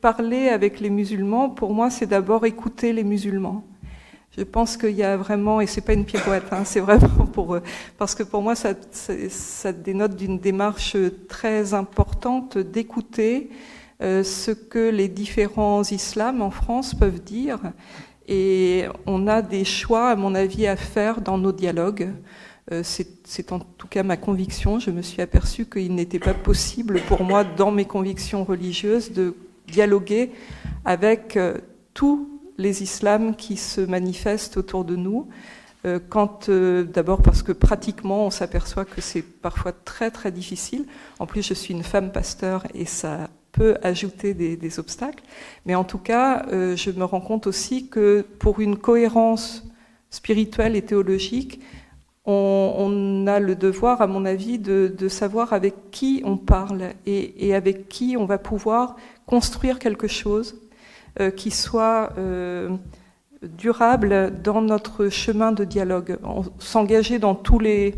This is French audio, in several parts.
parler avec les musulmans, pour moi, c'est d'abord écouter les musulmans. Je pense qu'il y a vraiment, et c'est pas une pirouette, hein, c'est vraiment parce que pour moi, ça dénote d'une démarche très importante d'écouter ce que les différents islams en France peuvent dire. Et on a des choix, à mon avis, à faire dans nos dialogues. C'est en tout cas ma conviction. Je me suis aperçue qu'il n'était pas possible pour moi, dans mes convictions religieuses, de dialoguer avec tous les islams qui se manifestent autour de nous. D'abord parce que pratiquement on s'aperçoit que c'est parfois très très difficile. En plus je suis une femme pasteur et ça peut ajouter des obstacles. Mais en tout cas je me rends compte aussi que pour une cohérence spirituelle et théologique, on a le devoir, à mon avis, de savoir avec qui on parle et avec qui on va pouvoir construire quelque chose qui soit durable dans notre chemin de dialogue. S'engager dans tous les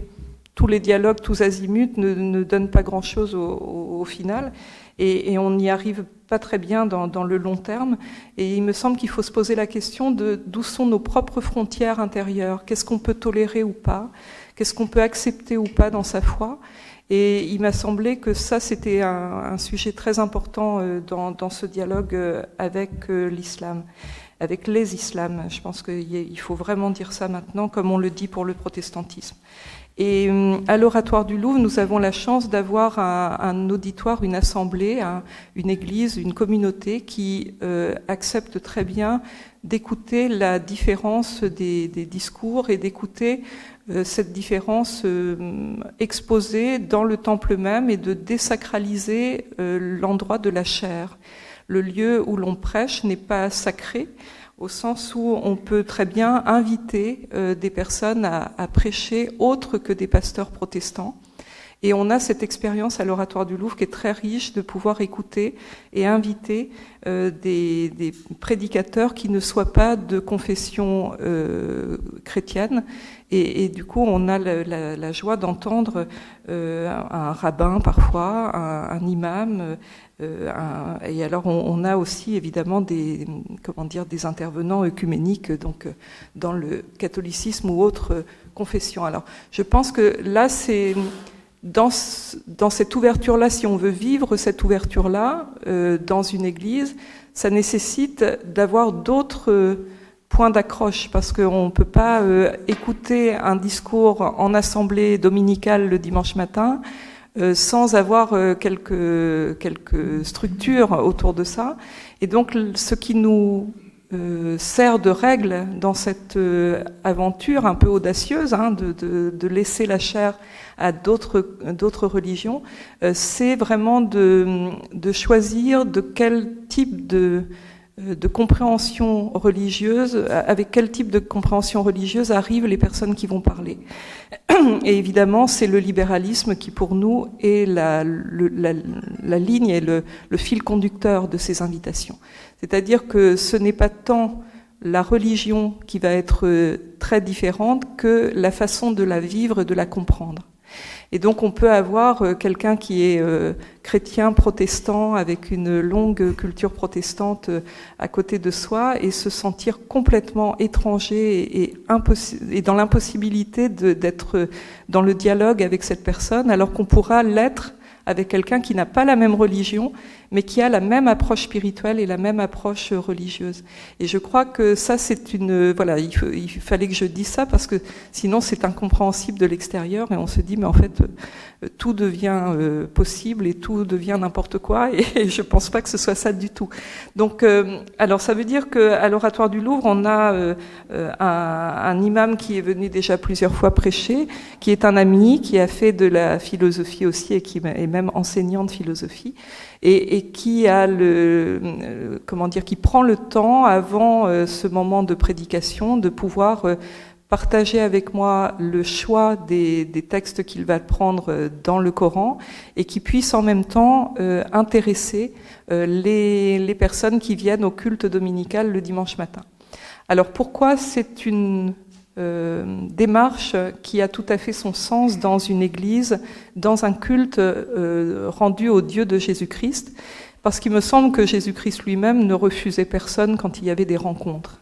dialogues, tous azimuts, ne donne pas grand-chose au final, et on n'y arrive pas très bien dans le long terme. Et il me semble qu'il faut se poser la question de d'où sont nos propres frontières intérieures, qu'est-ce qu'on peut tolérer ou pas, qu'est-ce qu'on peut accepter ou pas dans sa foi. Et il m'a semblé que ça, c'était un sujet très important dans ce dialogue avec l'islam, avec les islams. Je pense qu'il faut vraiment dire ça maintenant, comme on le dit pour le protestantisme. Et à l'Oratoire du Louvre, nous avons la chance d'avoir un auditoire, une assemblée, une église, une communauté qui accepte très bien d'écouter la différence des discours et d'écouter cette différence exposée dans le temple même et de désacraliser l'endroit de la chaire. Le lieu où l'on prêche n'est pas sacré, au sens où on peut très bien inviter des personnes à prêcher autres que des pasteurs protestants. Et on a cette expérience à l'Oratoire du Louvre qui est très riche de pouvoir écouter et inviter des prédicateurs qui ne soient pas de confession chrétienne. Et du coup, on a la joie d'entendre un rabbin parfois, un imam. Et alors, on a aussi évidemment des intervenants œcuméniques, donc dans le catholicisme ou autres confessions. Alors, je pense que là, c'est dans cette ouverture-là, si on veut vivre cette ouverture-là dans une église, ça nécessite d'avoir d'autres point d'accroche, parce qu'on ne peut pas écouter un discours en assemblée dominicale le dimanche matin sans avoir quelques structures autour de ça. Et donc, ce qui nous sert de règle dans cette aventure un peu audacieuse de laisser la chair à d'autres religions, c'est vraiment de choisir de quel type de compréhension religieuse, avec quel type de compréhension religieuse arrivent les personnes qui vont parler. Et évidemment, c'est le libéralisme qui, pour nous, est la ligne et le fil conducteur de ces invitations. C'est-à-dire que ce n'est pas tant la religion qui va être très différente que la façon de la vivre, de la comprendre. Et donc on peut avoir quelqu'un qui est chrétien, protestant, avec une longue culture protestante à côté de soi et se sentir complètement étranger et dans l'impossibilité d'être dans le dialogue avec cette personne, alors qu'on pourra l'être avec quelqu'un qui n'a pas la même religion, mais qui a la même approche spirituelle et la même approche religieuse. Et je crois que ça, c'est voilà, il fallait que je dise ça, parce que sinon c'est incompréhensible de l'extérieur, et on se dit, mais en fait, tout devient possible et tout devient n'importe quoi, et je pense pas que ce soit ça du tout. Donc, alors ça veut dire qu'à l'Oratoire du Louvre, on a un imam qui est venu déjà plusieurs fois prêcher, qui est un ami, qui a fait de la philosophie aussi, et qui est même enseignant de philosophie, et qui a qui prend le temps avant ce moment de prédication de pouvoir partager avec moi le choix des textes qu'il va prendre dans le Coran, et qui puisse en même temps intéresser les personnes qui viennent au culte dominical le dimanche matin. Alors pourquoi c'est une démarche qui a tout à fait son sens dans une église, dans un culte rendu au Dieu de Jésus-Christ? parce qu'il me semble que Jésus-Christ lui-même ne refusait personne quand il y avait des rencontres.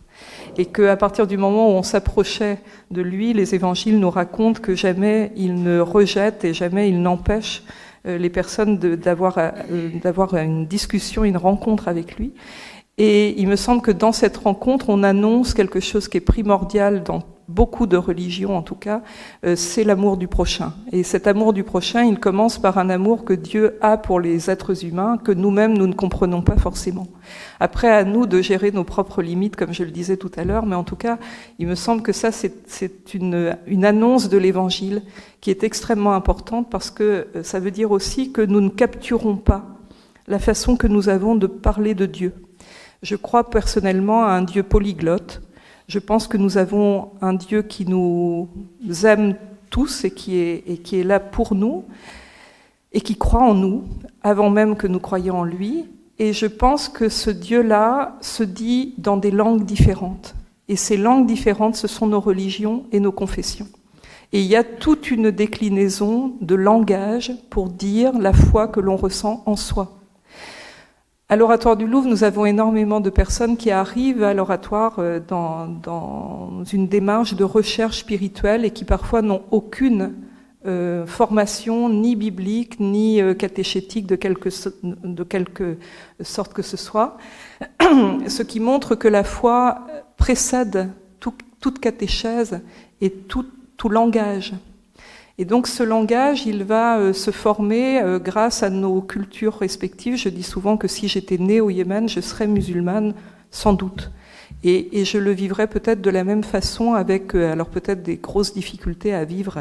Et qu'à partir du moment où on s'approchait de lui, les évangiles nous racontent que jamais il ne rejette et jamais il n'empêche les personnes d'avoir une discussion, une rencontre avec lui. Et il me semble que dans cette rencontre, on annonce quelque chose qui est primordial dans beaucoup de religions en tout cas, c'est l'amour du prochain. Et cet amour du prochain, il commence par un amour que Dieu a pour les êtres humains, que nous-mêmes, nous ne comprenons pas forcément. Après, à nous de gérer nos propres limites, comme je le disais tout à l'heure, mais en tout cas, il me semble que ça, c'est une annonce de l'Évangile qui est extrêmement importante parce que ça veut dire aussi que nous ne capturons pas la façon que nous avons de parler de Dieu. Je crois personnellement à un Dieu polyglotte. Je pense que nous avons un Dieu qui nous aime tous et qui est là pour nous et qui croit en nous avant même que nous croyions en lui. Et je pense que ce Dieu-là se dit dans des langues différentes. Et ces langues différentes, ce sont nos religions et nos confessions. Et il y a toute une déclinaison de langage pour dire la foi que l'on ressent en soi. À l'Oratoire du Louvre, nous avons énormément de personnes qui arrivent à l'Oratoire dans une démarche de recherche spirituelle et qui parfois n'ont aucune formation ni biblique ni catéchétique de quelque sorte que ce soit, ce qui montre que la foi précède toute catéchèse et tout langage. Et donc ce langage, il va se former grâce à nos cultures respectives. Je dis souvent que si j'étais née au Yémen, je serais musulmane, sans doute. Et je le vivrais peut-être de la même façon avec, alors peut-être des grosses difficultés à vivre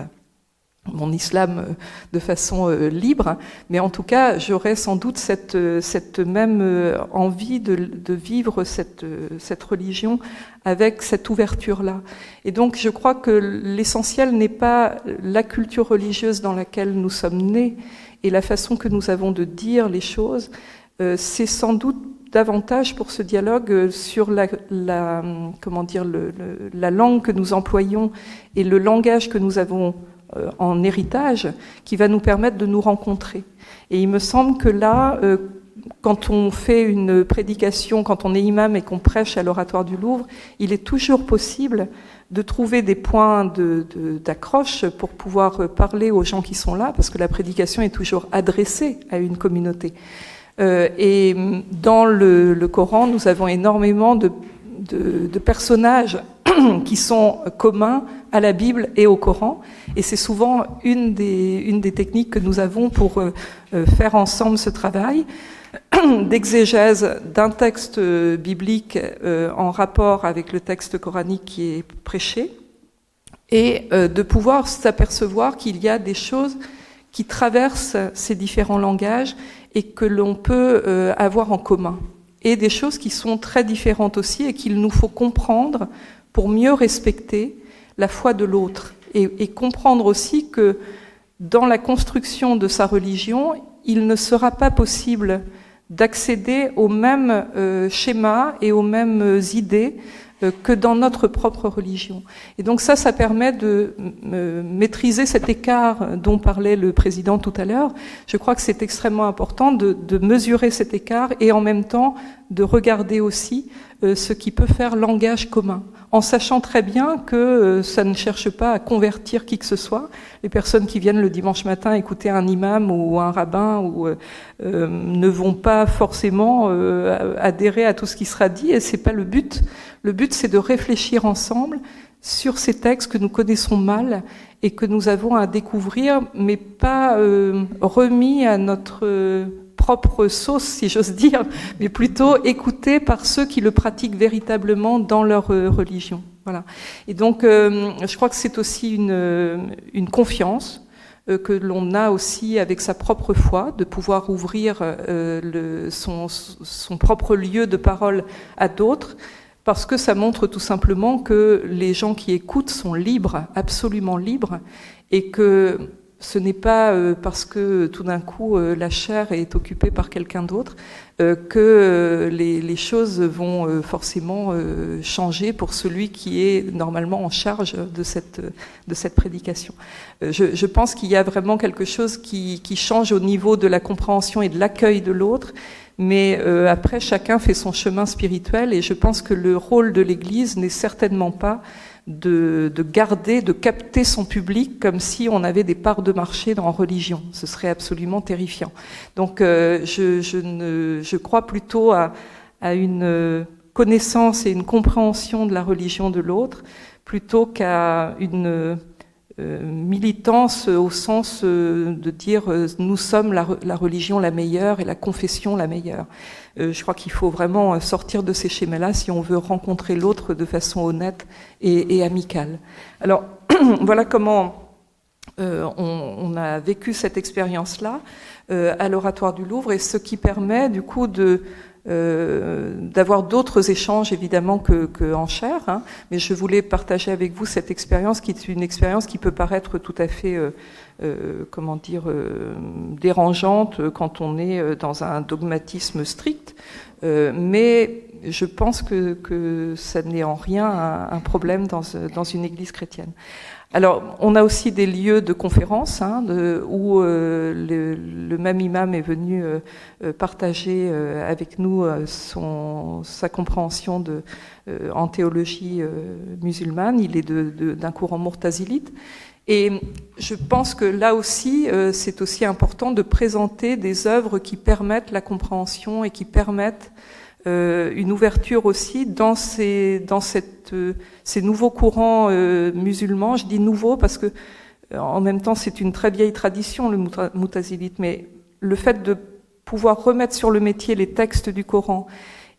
mon islam de façon libre, mais en tout cas, j'aurais sans doute cette même envie de vivre cette religion avec cette ouverture-là. Et donc, je crois que l'essentiel n'est pas la culture religieuse dans laquelle nous sommes nés et la façon que nous avons de dire les choses. C'est sans doute davantage pour ce dialogue sur la langue que nous employons et le langage que nous avons en héritage qui va nous permettre de nous rencontrer. Et il me semble que là, quand on fait une prédication, quand on est imam et qu'on prêche à l'Oratoire du Louvre, il est toujours possible de trouver des points d'accroche pour pouvoir parler aux gens qui sont là, parce que la prédication est toujours adressée à une communauté. Et dans le Coran, nous avons énormément de personnages qui sont communs à la Bible et au Coran, et c'est souvent une des techniques que nous avons pour faire ensemble ce travail d'exégèse d'un texte biblique en rapport avec le texte coranique qui est prêché, et de pouvoir s'apercevoir qu'il y a des choses qui traversent ces différents langages et que l'on peut avoir en commun, et des choses qui sont très différentes aussi et qu'il nous faut comprendre pour mieux respecter la foi de l'autre et comprendre aussi que dans la construction de sa religion, il ne sera pas possible d'accéder aux mêmes schémas et aux mêmes idées que dans notre propre religion. Et donc ça permet de maîtriser cet écart dont parlait le président tout à l'heure. Je crois que c'est extrêmement important de mesurer cet écart et en même temps de regarder aussi ce qui peut faire langage commun, en sachant très bien que ça ne cherche pas à convertir qui que ce soit. Les personnes qui viennent le dimanche matin écouter un imam ou un rabbin ne vont pas forcément adhérer à tout ce qui sera dit, et c'est pas le but. Le but, c'est de réfléchir ensemble sur ces textes que nous connaissons mal et que nous avons à découvrir, mais pas remis à notre propre sauce, si j'ose dire, mais plutôt écoutés par ceux qui le pratiquent véritablement dans leur religion. Voilà. Et donc, je crois que c'est aussi une confiance que l'on a aussi avec sa propre foi, de pouvoir ouvrir son propre lieu de parole à d'autres, parce que ça montre tout simplement que les gens qui écoutent sont libres, absolument libres, et que ce n'est pas parce que tout d'un coup la chaire est occupée par quelqu'un d'autre que les choses vont forcément changer pour celui qui est normalement en charge de cette prédication. Je pense qu'il y a vraiment quelque chose qui change au niveau de la compréhension et de l'accueil de l'autre, mais après chacun fait son chemin spirituel, et je pense que le rôle de l'Église n'est certainement pas de garder, de capter son public comme si on avait des parts de marché en religion. Ce serait absolument terrifiant. Donc je crois plutôt à une connaissance et une compréhension de la religion de l'autre, plutôt qu'à une militance au sens de dire nous sommes la religion la meilleure et la confession la meilleure. Je crois qu'il faut vraiment sortir de ces schémas-là si on veut rencontrer l'autre de façon honnête et amicale. Alors voilà comment on a vécu cette expérience-là à l'Oratoire du Louvre, et ce qui permet du coup d'avoir d'autres échanges évidemment que en chair, hein, mais je voulais partager avec vous cette expérience qui est une expérience qui peut paraître tout à fait dérangeante quand on est dans un dogmatisme strict, mais je pense que ça n'est en rien un problème dans une église chrétienne. Alors, on a aussi des lieux de conférence où le même imam est venu partager avec nous sa compréhension en théologie musulmane. Il est d'un courant mourtazilite. Et je pense que là aussi, c'est aussi important de présenter des œuvres qui permettent la compréhension et qui permettent une ouverture aussi dans ces nouveaux courants musulmans. Je dis nouveaux parce que en même temps c'est une très vieille tradition, le moutazilite, mais le fait de pouvoir remettre sur le métier les textes du Coran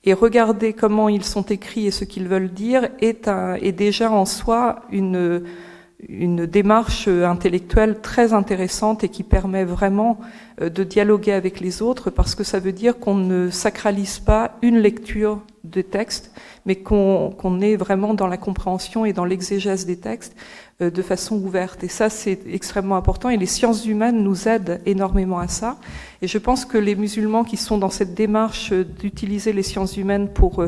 et regarder comment ils sont écrits et ce qu'ils veulent dire est déjà en soi une démarche intellectuelle très intéressante et qui permet vraiment de dialoguer avec les autres, parce que ça veut dire qu'on ne sacralise pas une lecture des textes, mais qu'on est vraiment dans la compréhension et dans l'exégèse des textes de façon ouverte. Et ça, c'est extrêmement important, et les sciences humaines nous aident énormément à ça. Et je pense que les musulmans qui sont dans cette démarche d'utiliser les sciences humaines pour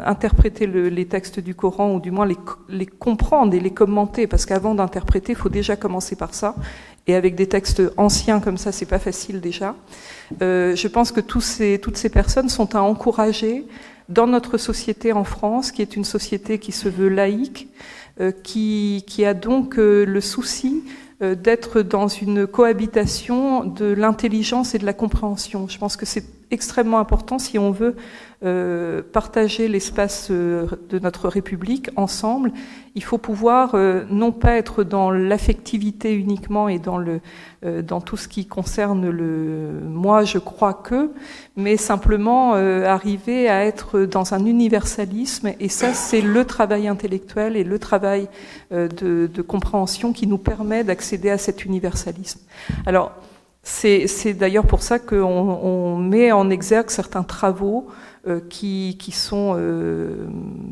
interpréter les textes du Coran, ou du moins les comprendre et les commenter, parce qu'avant d'interpréter, il faut déjà commencer par ça, et avec des textes anciens comme ça, c'est pas facile déjà. Je pense que toutes ces personnes sont à encourager dans notre société en France, qui est une société qui se veut laïque, qui a donc le souci d'être dans une cohabitation de l'intelligence et de la compréhension. Je pense que c'est extrêmement important si on veut partager l'espace de notre République ensemble. Il faut pouvoir non pas être dans l'affectivité uniquement et dans tout ce qui concerne le moi je crois que, mais simplement arriver à être dans un universalisme, et ça c'est le travail intellectuel et le travail de compréhension qui nous permet d'accéder à cet universalisme. Alors c'est d'ailleurs pour ça qu'on met en exergue certains travaux qui sont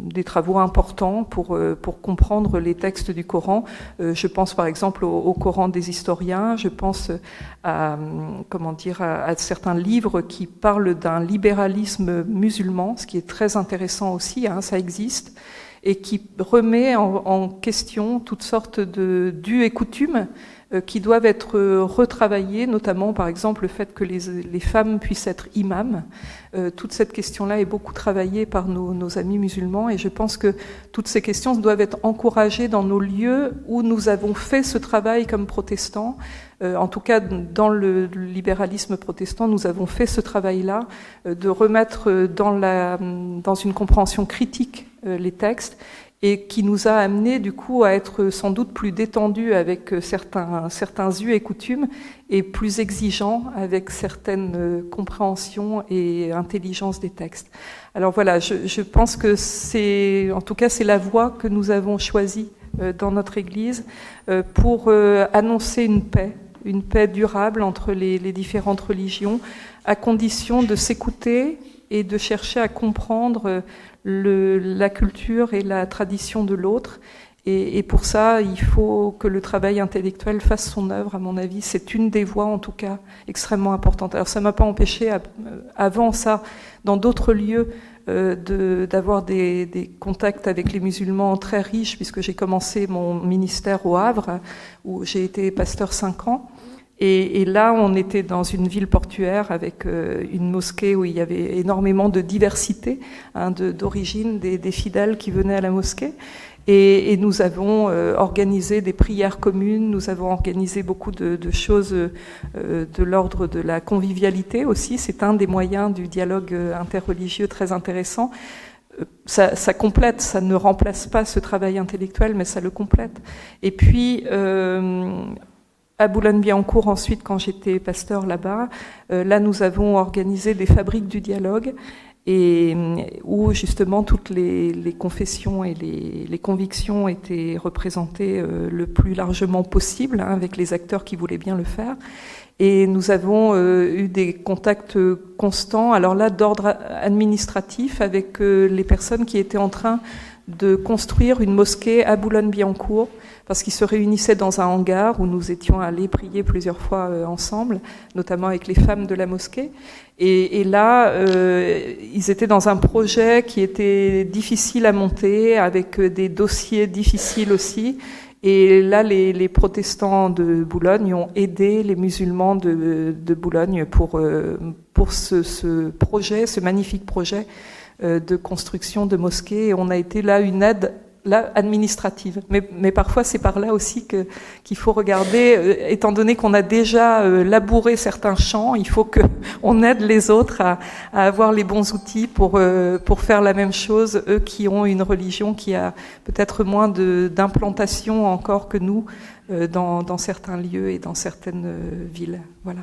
des travaux importants pour comprendre les textes du Coran. Je pense par exemple au Coran des historiens, je pense à certains livres qui parlent d'un libéralisme musulman, ce qui est très intéressant aussi, ça existe, et qui remet en question toutes sortes de dus et coutumes qui doivent être retravaillés, notamment par exemple le fait que les femmes puissent être imams. Toute cette question-là est beaucoup travaillée par nos amis musulmans, et je pense que toutes ces questions doivent être encouragées dans nos lieux où nous avons fait ce travail comme protestants. En tout cas, dans le libéralisme protestant, nous avons fait ce travail-là, de remettre dans une compréhension critique les textes, et qui nous a amené du coup à être sans doute plus détendus avec certains us et coutumes, et plus exigeants avec certaines compréhensions et intelligence des textes. Alors voilà, je pense que c'est la voie que nous avons choisie dans notre Église pour annoncer une paix durable entre les différentes religions, à condition de s'écouter et de chercher à comprendre la culture et la tradition de l'autre, Et pour ça, il faut que le travail intellectuel fasse son œuvre, à mon avis. C'est une des voies, en tout cas, extrêmement importantes. Alors ça ne m'a pas empêché, avant ça, dans d'autres lieux, d'avoir des contacts avec les musulmans très riches, puisque j'ai commencé mon ministère au Havre, où j'ai été pasteur 5 ans. Et là, on était dans une ville portuaire avec une mosquée où il y avait énormément de diversité, hein, d'origine des fidèles qui venaient à la mosquée. Et nous avons organisé des prières communes, nous avons organisé beaucoup de choses de l'ordre de la convivialité aussi. C'est un des moyens du dialogue interreligieux très intéressant. Ça complète, ça ne remplace pas ce travail intellectuel, mais ça le complète. Et puis, à Boulogne-Billancourt, ensuite, quand j'étais pasteur là-bas, là, nous avons organisé des fabriques du dialogue, et où justement toutes les confessions et les convictions étaient représentées le plus largement possible, hein, avec les acteurs qui voulaient bien le faire. Et nous avons eu des contacts constants, alors là d'ordre administratif, avec les personnes qui étaient en train de construire une mosquée à Boulogne-Billancourt, parce qu'ils se réunissaient dans un hangar où nous étions allés prier plusieurs fois ensemble, notamment avec les femmes de la mosquée. Et là, ils étaient dans un projet qui était difficile à monter, avec des dossiers difficiles aussi. Et là, les protestants de Boulogne ont aidé les musulmans de Boulogne pour ce projet, ce magnifique projet de construction de mosquées. Et on a été là une aide administrative. Mais parfois, c'est par là aussi qu'il faut regarder, étant donné qu'on a déjà labouré certains champs, il faut qu'on aide les autres à avoir les bons outils pour faire la même chose, eux qui ont une religion qui a peut-être moins d'implantation encore que nous dans certains lieux et dans certaines villes. Voilà.